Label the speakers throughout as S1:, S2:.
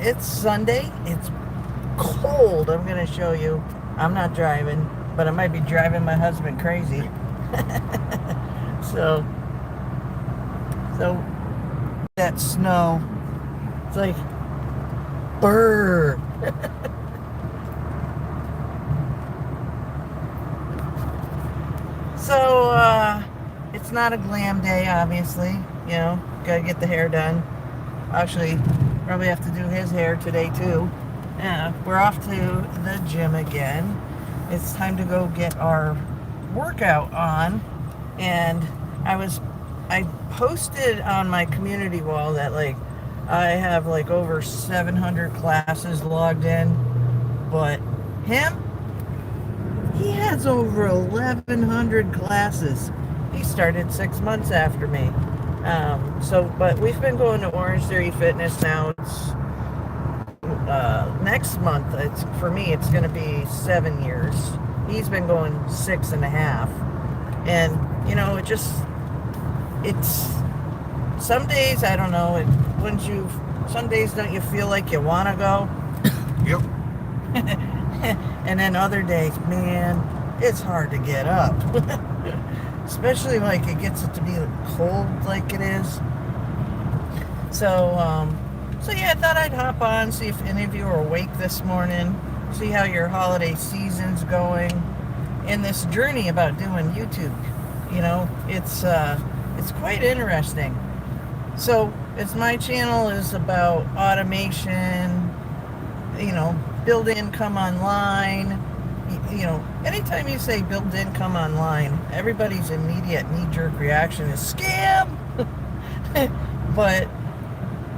S1: It's Sunday. It's cold. I'm going to show you. I'm not driving, but I might be driving my husband crazy. so, so that snow. It's like, brr. So, it's not a glam day, obviously. Gotta get the hair done. Actually, probably have to do his hair today, too. Yeah, we're off to the gym again. It's time to go get our workout on. And I posted on my community wall that, like, I have, like, over 700 classes logged in. But him, he has over 1,100 classes. He started 6 months after me. But we've been going to Orange Theory Fitness now. It's next month. It's for me. It's going to be 7 years. He's been going 6.5, and it's some days I don't know. Some days don't you feel like you want to go?
S2: Yep.
S1: And then other days, man, it's hard to get up. Especially like it gets it to be cold like it is. So yeah, I thought I'd hop on, see if any of you are awake this morning, see how your holiday season's going, and this journey about doing YouTube. It's quite interesting. So, as my channel is about automation, build income online. Anytime you say build income online, everybody's immediate knee-jerk reaction is scam. But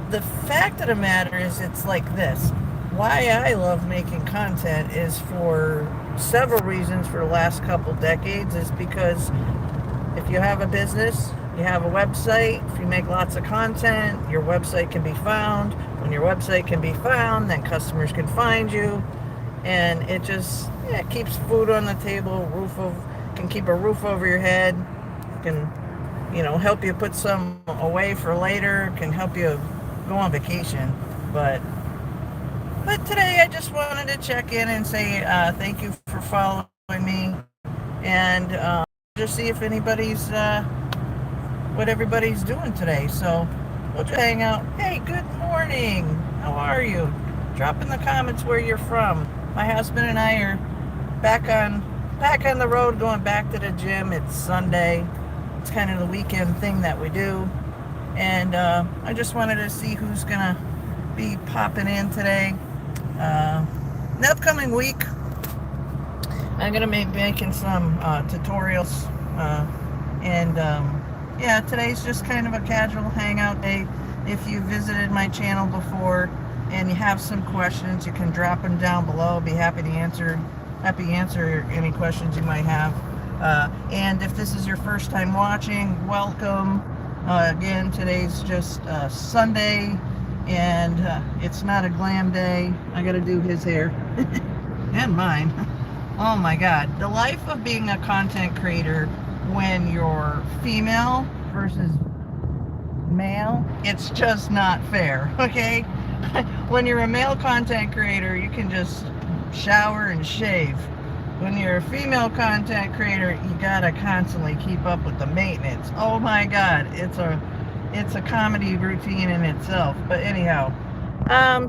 S1: the fact of the matter is, it's like this. Why I love making content is for several reasons for the last couple decades, is because if you have a business, you have a website, if you make lots of content, your website can be found. When your website can be found, then customers can find you. And it just keeps food on the table, can keep a roof over your head, can, help you put some away for later, can help you go on vacation. But today I just wanted to check in and say thank you for following me, and just see if what everybody's doing today. So we'll just hang out. Hey, good morning. How are you? Drop in the comments where you're from. My husband and I are back on the road, going back to the gym. It's Sunday. It's kind of the weekend thing that we do. And I just wanted to see who's gonna be popping in today. The upcoming week, I'm gonna be making some tutorials, and today's just kind of a casual hangout day. If you visited my channel before and you have some questions, you can drop them down below. I'll be happy to answer any questions you might have. And if this is your first time watching, welcome. Again, today's just Sunday, and it's not a glam day. I gotta do his hair and mine. Oh my God, the life of being a content creator when you're female versus male, it's just not fair, okay? When you're a male content creator, you can just shower and shave. When you're a female content creator, you gotta constantly keep up with the maintenance. Oh my God, it's a comedy routine in itself. But anyhow,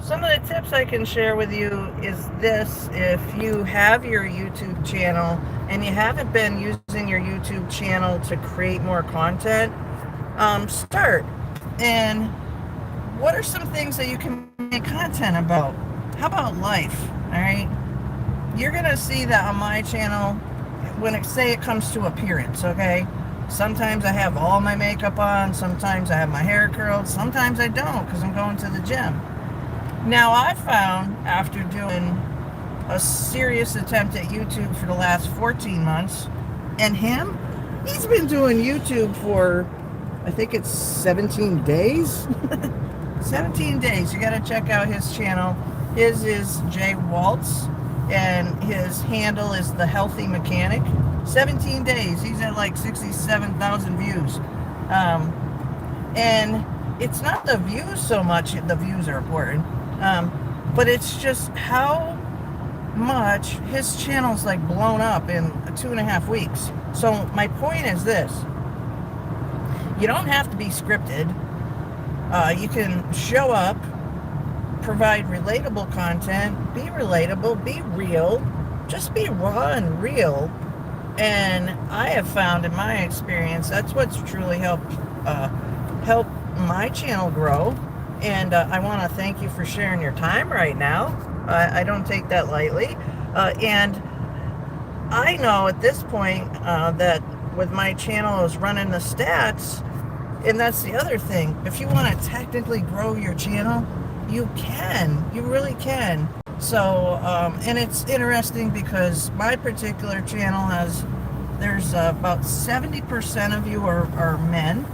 S1: some of the tips I can share with you is this: if you have your YouTube channel and you haven't been using your YouTube channel to create more content, start. And what are some things that you can make content about? How about life? All right. You're going to see that on my channel when it comes to appearance, okay? Sometimes I have all my makeup on, sometimes I have my hair curled, sometimes I don't because I'm going to the gym. Now, I found after doing a serious attempt at YouTube for the last 14 months, and he's been doing YouTube for, I think it's 17 days. 17 days. You got to check out his channel. His is Walts, and his handle is The Healthy Mechanic. 17 days. He's at like 67,000 views. And it's not the views so much. The views are important. But it's just how much his channel's like blown up in 2.5 weeks. So my point is this: you don't have to be scripted. You can show up, provide relatable content, be relatable, be real, just be raw and real. And I have found in my experience that's what's truly help my channel grow. And I want to thank you for sharing your time right now. I don't take that lightly. And I know at this point that with my channel is running the stats, and that's the other thing. If you want to technically grow your channel, you can. You really can. So, and it's interesting because my particular channel there's about 70% of you are men.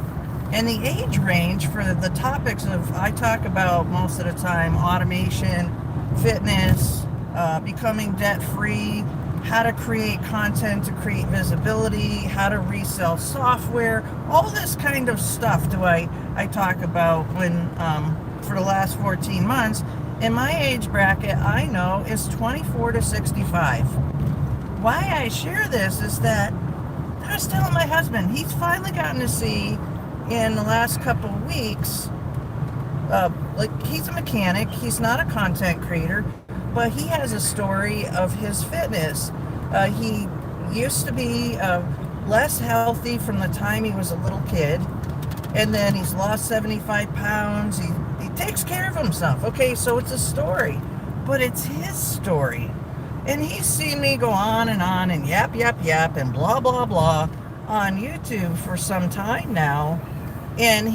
S1: And the age range for the topics I talk about most of the time: automation, fitness, becoming debt-free, how to create content to create visibility, how to resell software, all this kind of stuff I talk about for the last 14 months. And my age bracket, I know, is 24 to 65. Why I share this is that I was telling my husband, he's finally gotten to see in the last couple of weeks, like, he's a mechanic, he's not a content creator, but he has a story of his fitness. He used to be less healthy from the time he was a little kid, and then he's lost 75 pounds. He takes care of himself. Okay, so it's a story, but it's his story. And he's seen me go on and yap, and blah, blah, blah on YouTube for some time now. And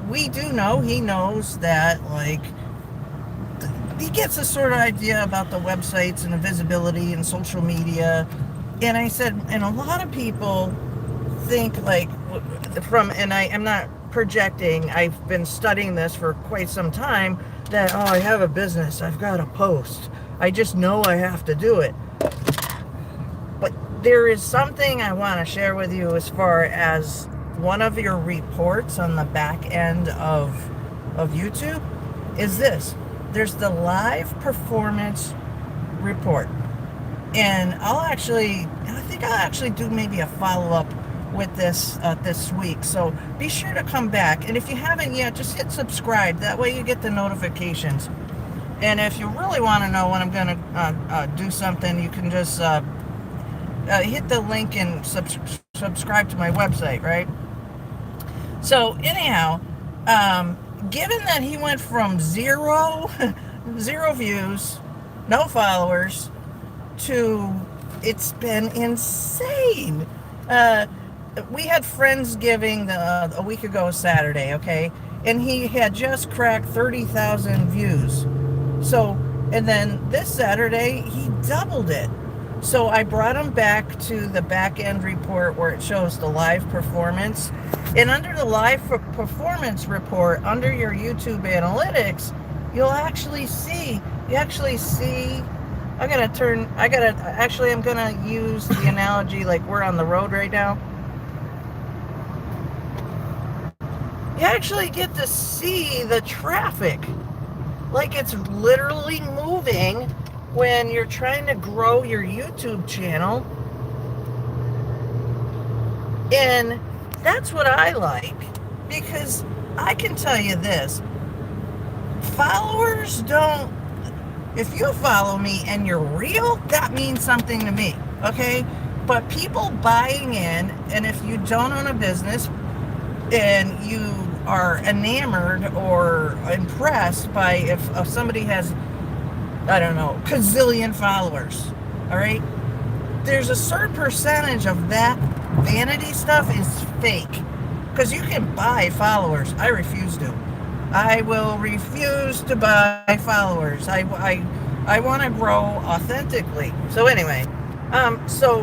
S1: we do know, he knows that, like, he gets a sort of idea about the websites and the visibility and social media. And I said, and a lot of people think, like, and I'm not projecting, I've been studying this for quite some time, that, I have a business, I've got to post. I just know I have to do it. But there is something I want to share with you as far as one of your reports on the back end of YouTube is this. There's the live performance report. And I think I'll actually do maybe a follow-up with this week. So be sure to come back. And if you haven't yet, just hit subscribe. That way you get the notifications. And if you really want to know when I'm going to do something, you can just hit the link and subscribe to my website, right? So anyhow, given that he went from zero views, no followers, to it's been insane. We had Friendsgiving a week ago Saturday, okay? And he had just cracked 30,000 views. So, and then this Saturday, he doubled it. So I brought him back to the back end report where it shows the live performance. And under the live performance report, under your YouTube analytics, I'm going to use the analogy like we're on the road right now. You actually get to see the traffic. Like, it's literally moving when you're trying to grow your YouTube channel. And that's what I like, because I can tell you this. Followers don't... If you follow me and you're real, that means something to me, okay? But people buying in, and if you don't own a business and you are enamored or impressed by if somebody has, I don't know, gazillion followers, all right? There's a certain percentage of that vanity stuff is fake, because you can buy followers. I refuse to. I will refuse to buy followers. I want to grow authentically. So anyway, so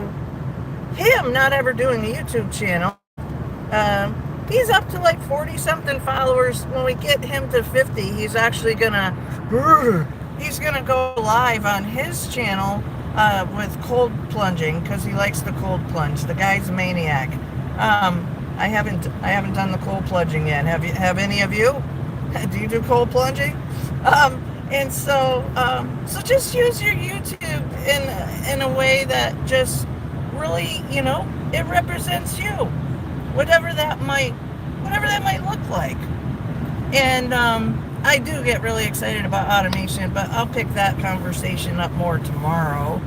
S1: him not ever doing a YouTube channel, he's up to like 40 something followers. When we get him to 50, he's actually gonna go live on his channel with cold plunging, because he likes the cold plunge. The guy's a maniac. I haven't done the cold plunging yet. Have any of you? Do you do cold plunging? And so just use your YouTube in a way that just really, it represents you, whatever that might, look like. And I do get really excited about automation, but I'll pick that conversation up more tomorrow,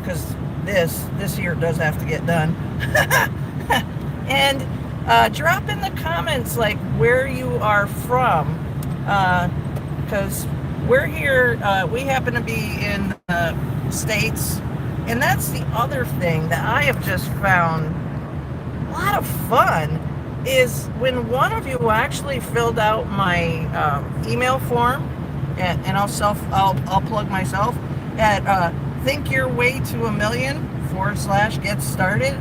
S1: because this year does have to get done. And drop in the comments like where you are from, because we're here. We happen to be in the States, and that's the other thing that I have just found a lot of fun is when one of you actually filled out my email form, and I'll plug myself at think your way to a million / get started.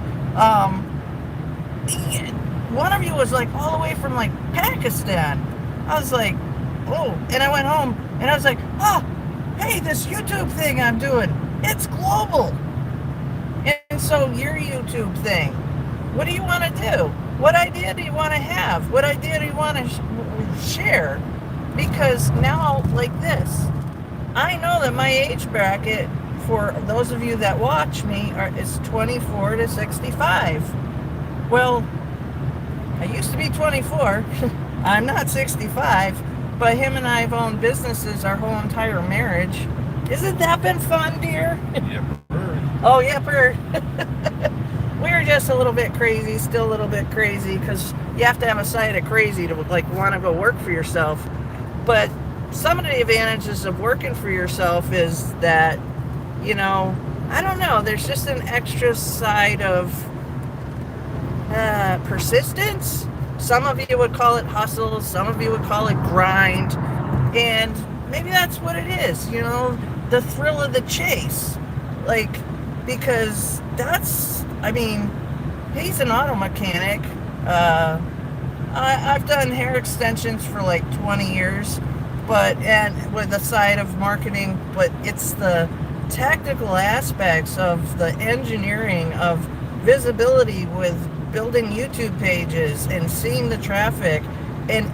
S1: One of you was like all the way from like Pakistan. I was like, oh, and I went home and I was like, oh, hey, this YouTube thing I'm doing, it's global. And so your YouTube thing, what do you want to do? What idea do you want to have? What idea do you want to share? Because now, like this, I know that my age bracket for those of you that watch me is 24 to 65. Well, I used to be 24. I'm not 65, but him and I have owned businesses our whole entire marriage. Isn't that been fun, dear?
S2: Yep.
S1: Oh, yepper. We were just a little bit crazy, still a little bit crazy, because you have to have a side of crazy to like want to go work for yourself. But some of the advantages of working for yourself is that, I don't know, there's just an extra side of persistence. Some of you would call it hustle, some of you would call it grind, and maybe that's what it is, the thrill of the chase. Like, because he's an auto mechanic. I've done hair extensions for like 20 years, and with a side of marketing, but it's the technical aspects of the engineering of visibility with building YouTube pages and seeing the traffic, and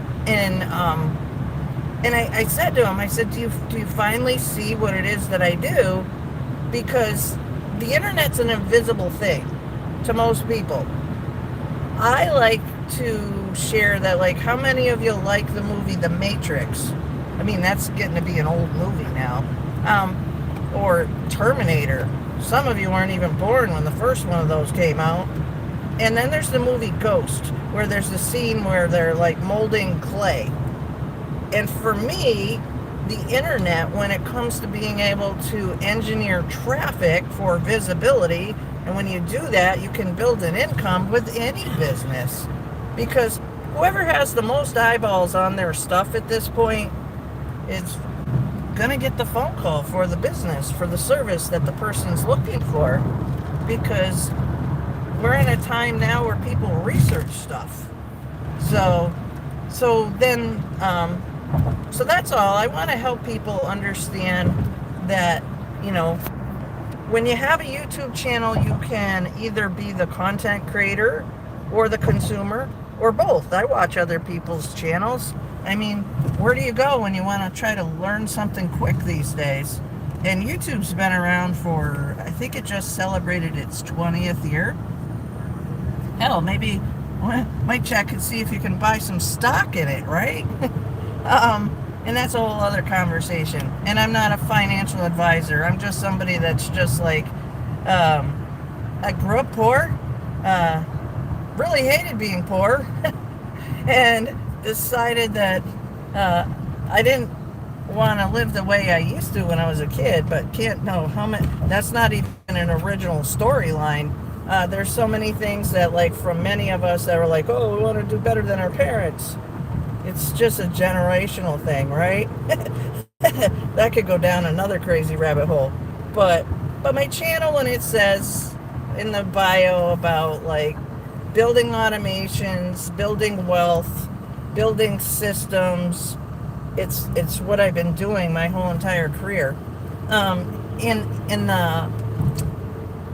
S1: I said to him, I said, do you finally see what it is that I do? Because the internet's an invisible thing to most people. I like to share that, like, how many of you like the movie The Matrix? I mean, that's getting to be an old movie now. Or Terminator. Some of you weren't even born when the first one of those came out. And then there's the movie Ghost, where there's the scene where they're like molding clay. And for me, the internet, when it comes to being able to engineer traffic for visibility, and when you do that, you can build an income with any business. Because whoever has the most eyeballs on their stuff at this point is going to get the phone call for the business, for the service that the person's looking for. Because we're in a time now where people research stuff. So that's all. I want to help people understand that, when you have a YouTube channel, you can either be the content creator or the consumer, or both. I watch other people's channels. I mean, where do you go when you want to try to learn something quick these days? And YouTube's been around for, I think it just celebrated its 20th year. Hell, maybe might check and see if you can buy some stock in it, right? And that's a whole other conversation. And I'm not a financial advisor. I'm just somebody that's just like, I grew up poor, really hated being poor, and decided that I didn't want to live the way I used to when I was a kid, but can't know how many. That's not even an original storyline. There's so many things that, like, from many of us that were like, oh, we want to do better than our parents. It's just a generational thing, right? That could go down another crazy rabbit hole. But my channel, when it says in the bio about like building automations, building wealth, building systems, it's what I've been doing my whole entire career. In the,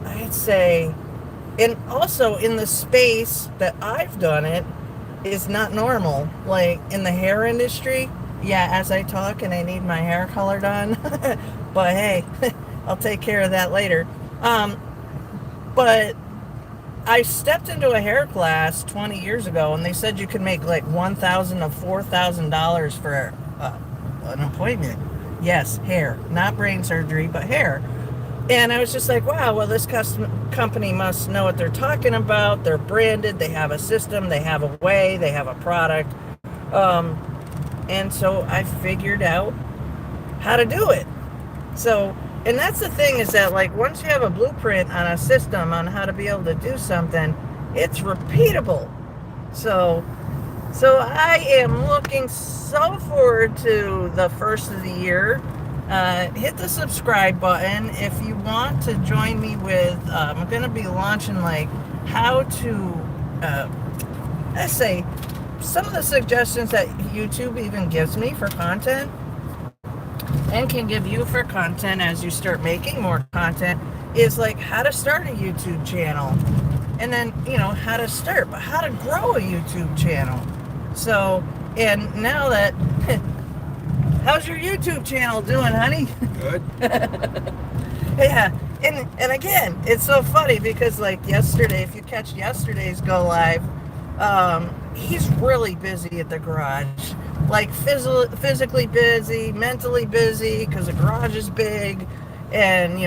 S1: I'd say, and also in the space that I've done it is not normal. Like in the hair industry, Yeah, as I talk and I need my hair color done. But hey, I'll take care of that later. Um, but I stepped into a hair class 20 years ago, and they said you could make like $1,000 to $4,000 for an appointment. Yes, hair, not brain surgery, but hair. And I was just like, wow, well, this company must know what they're talking about. They're branded, they have a system, they have a way, they have a product. Um, and so I figured out how to do it. So, and that's the thing is that, like, once you have a blueprint on a system on how to be able to do something, it's repeatable. So, so I am looking so forward to the first of the year. Hit the subscribe button if you want to join me with. I'm going to be launching like how to, let's say, some of the suggestions that YouTube even gives me for content and can give you for content as you start making more content is like how to start a YouTube channel, and then how to start, but how to grow a YouTube channel. So, and now that how's your YouTube channel doing, honey?
S2: Good.
S1: Yeah, and again, it's so funny because like yesterday, if you catch yesterday's go live, he's really busy at the garage, like physically busy, mentally busy, because the garage is big, and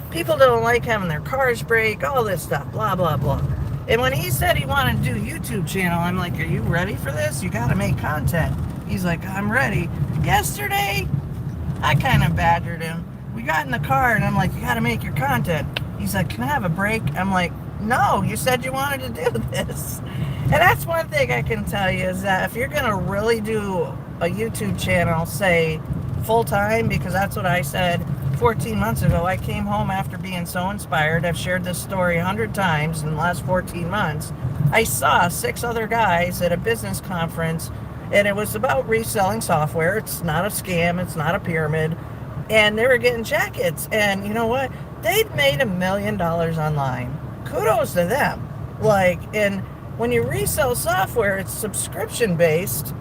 S1: people don't like having their cars break, all this stuff, blah blah blah. And when he said he wanted to do YouTube channel, I'm like, are you ready for this? You got to make content. He's like, I'm ready. Yesterday, I kind of badgered him. We got in the car, and I'm like, you got to make your content. He's like, can I have a break? I'm like, no, you said you wanted to do this. And that's one thing I can tell you is that if you're going to really do a YouTube channel, say full-time, because that's what I said 14 months ago. I came home after being so inspired. I've shared this story 100 times in the last 14 months. I saw 6 other guys at a business conference, and it was about reselling software. It's not a scam. It's not a pyramid. And they were getting jackets. And you know what? They'd made $1 million online. Kudos to them. Like, and when you resell software, it's subscription based.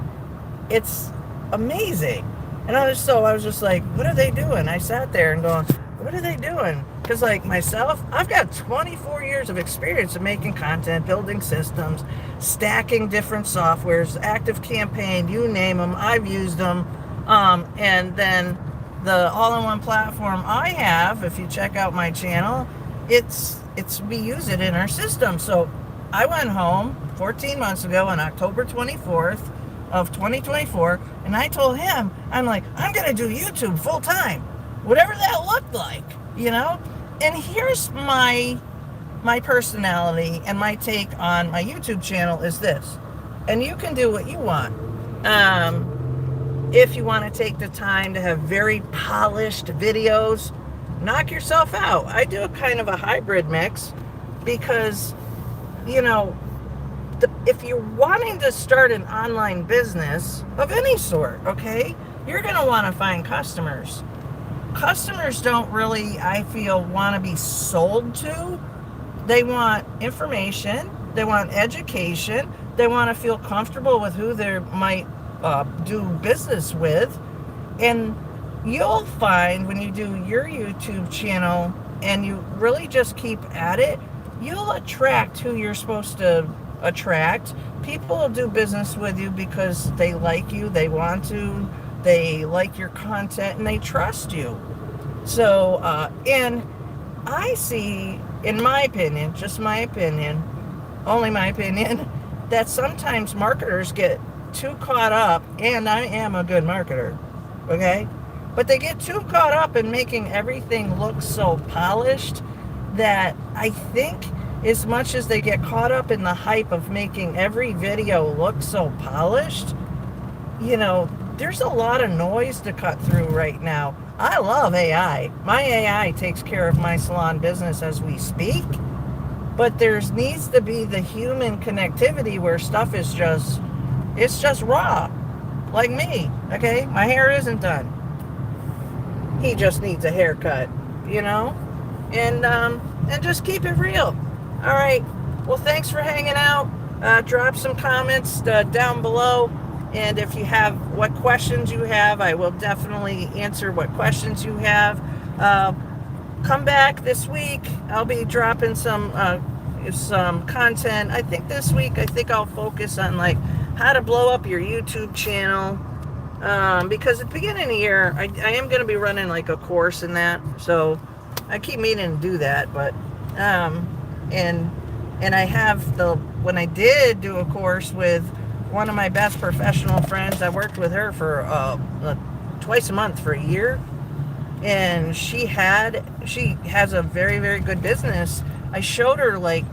S1: It's amazing. And I was just like, what are they doing? I sat there and going, what are they doing? Because like myself, I've got 24 years of experience of making content, building systems, stacking different softwares, Active Campaign, you name them, I've used them. And then the all-in-one platform I have, if you check out my channel, we use it in our system. So I went home 14 months ago on October 24th of 2024, and I told him, I'm like, I'm going to do YouTube full time, whatever that looked like, And here's my personality and my take on my YouTube channel is this, and you can do what you want. If you want to take the time to have very polished videos, knock yourself out. I do a kind of a hybrid mix because, if you're wanting to start an online business of any sort, okay, you're going to want to find customers. Customers don't really, I feel, want to be sold to. They want information. They want education. They want to feel comfortable with who they might do business with. And you'll find when you do your YouTube channel and you really just keep at it, you'll attract who you're supposed to attract. People will do business with you because they like you, they want to, they like your content, and they trust you. So, and I see, in my opinion, just my opinion, only my opinion, that sometimes marketers get too caught up, and I am a good marketer, okay? But they get too caught up in making everything look so polished that I think as much as they get caught up in the hype of making every video look so polished, there's a lot of noise to cut through right now. I love AI. My AI takes care of my salon business as we speak, but needs to be the human connectivity where stuff is it's just raw, like me, okay? My hair isn't done. He just needs a haircut, and just keep it real. All right. Well, thanks for hanging out. Drop some comments down below. And if you have what questions you have, I will definitely answer what questions you have. Uh, Come back this week. I'll be dropping some content. I think this week I'll focus on like how to blow up your YouTube channel. Because at the beginning of the year, I am going to be running like a course in that. So I keep meaning to do that, but um, and and I have when I did do a course with one of my best professional friends, I worked with her for twice a month for a year, and she has a very, very good business. I showed her like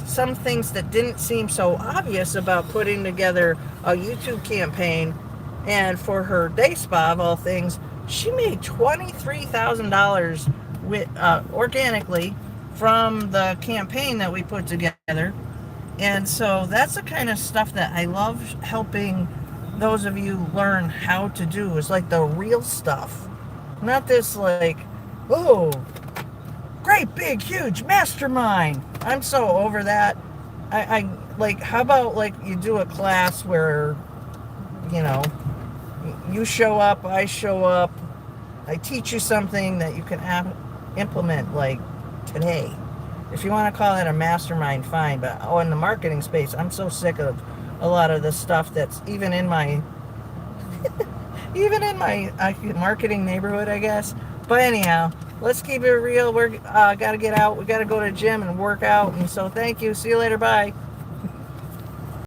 S1: some things that didn't seem so obvious about putting together a YouTube campaign, and for her day spa of all things, she made $23,000 with organically from the campaign that we put together. And so that's the kind of stuff that I love helping those of you learn how to do, is like the real stuff. Not this like, oh, great big huge mastermind. I'm so over that. I like, how about like you do a class where, you know, you show up, I show up, I teach you something that you can implement like today. If you want to call it a mastermind, fine. But in the marketing space, I'm so sick of a lot of the stuff that's even in my marketing neighborhood, I guess. But anyhow, let's keep it real. We're got to get out. We got to go to the gym and work out. And so thank you. See you later. Bye.